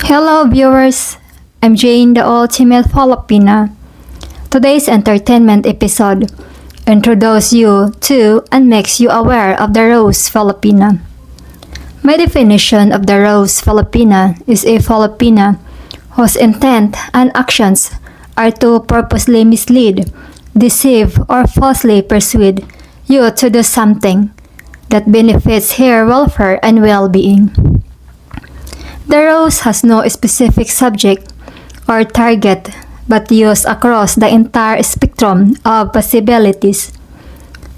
Hello viewers, I'm Jane, the Ultimate Filipina. Today's entertainment episode introduces you to and makes you aware of the Ruse Filipina. My definition of the Ruse Filipina is a Filipina whose intent and actions are to purposely mislead, deceive, or falsely persuade you to do something that benefits her welfare and well-being. The ruse has no specific subject or target but used across the entire spectrum of possibilities.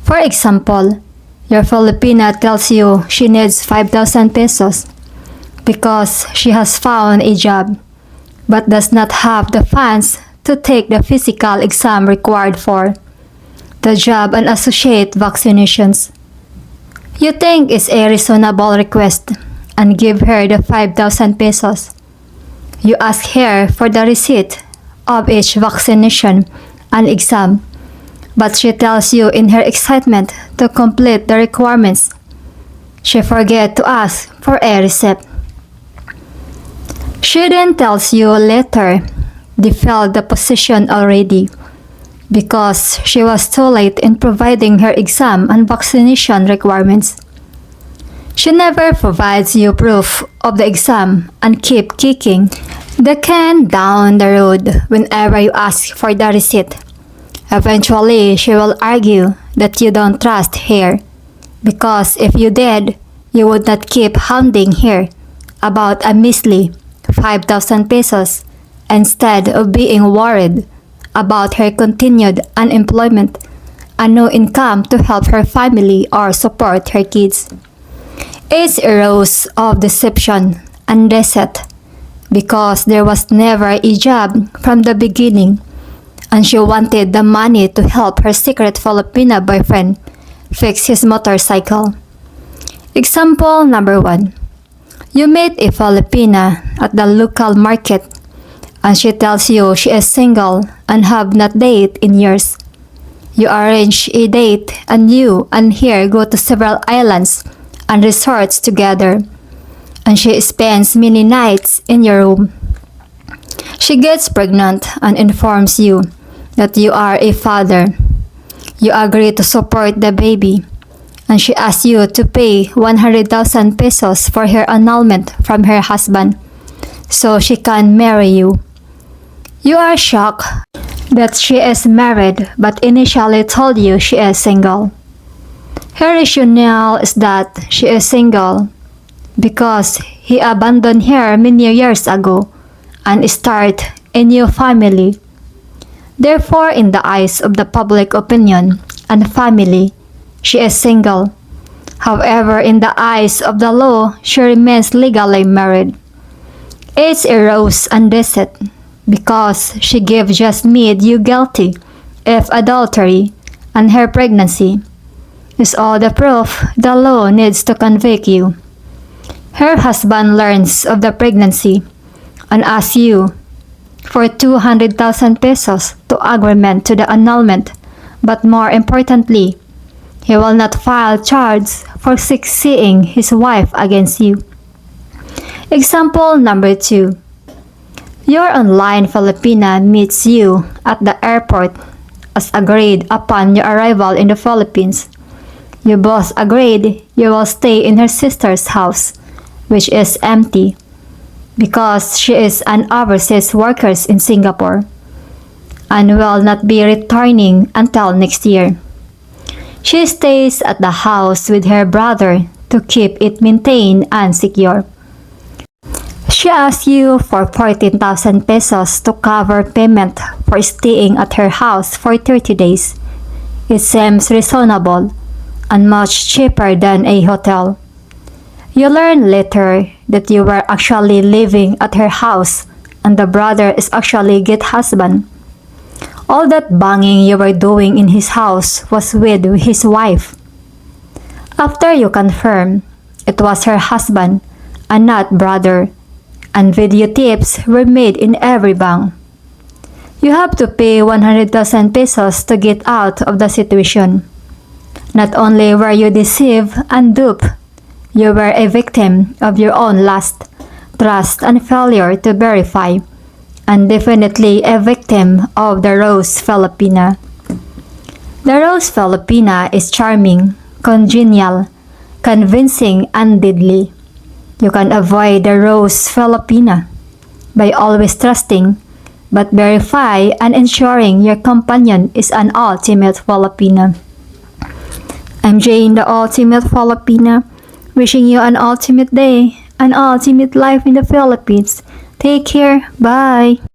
For example, your Filipina tells you she needs 5,000 pesos because she has found a job but does not have the funds to take the physical exam required for the job and associate vaccinations. You think it's a reasonable request and give her the 5,000 pesos. You ask her for the receipt of each vaccination and exam, but she tells you in her excitement to complete the requirements. She forgets to ask for a receipt. She then tells you later they filled the position already because she was too late in providing her exam and vaccination requirements. She never provides you proof of the exam and keep kicking the can down the road whenever you ask for the receipt. Eventually, she will argue that you don't trust her because if you did, you would not keep hounding her about a measly 5,000 pesos instead of being worried about her continued unemployment and no income to help her family or support her kids. It's a ruse of deception and deceit because there was never a job from the beginning and she wanted the money to help her secret Filipina boyfriend fix his motorcycle. Example number 1. You meet a Filipina at the local market and she tells you she is single and have not dated in years. You arrange a date and you and her go to several islands and resorts together, and she spends many nights in your room. She gets pregnant and informs you that you are a father. You agree to support the baby, and she asks you to pay 100,000 pesos for her annulment from her husband so she can marry you. You are shocked that she is married but initially told you she is single. Her rationale is that she is single because he abandoned her many years ago and started a new family. Therefore, in the eyes of the public opinion and family, she is single. However, in the eyes of the law, she remains legally married. It's a ruse and deceit because she gave just made you guilty of adultery and her pregnancy is all the proof the law needs to convict you. Her husband learns of the pregnancy and asks you for 200,000 pesos to agreement to the annulment, but more importantly, he will not file charges for seeing his wife against you. Example number 2. Your online Filipina meets you at the airport as agreed upon your arrival in the Philippines. You both agreed you will stay in her sister's house, which is empty, because she is an overseas worker in Singapore and will not be returning until next year. She stays at the house with her brother to keep it maintained and secure. She asks you for 14,000 pesos to cover payment for staying at her house for 30 days. It seems reasonable and much cheaper than a hotel. You learn later that you were actually living at her house and the brother is actually Git husband. All that banging you were doing in his house was with his wife. After you confirm, it was her husband and not brother, and video tips were made in every bang. You have to pay 100,000 pesos to get out of the situation. Not only were you deceived and duped, you were a victim of your own lust, trust, and failure to verify, and definitely a victim of the Ruse Filipina. The Ruse Filipina is charming, congenial, convincing, and deadly. You can avoid the Ruse Filipina by always trusting, but verify and ensuring your companion is an ultimate Filipina. I'm Jane, the ultimate Filipina, wishing you an ultimate day, an ultimate life in the Philippines. Take care. Bye.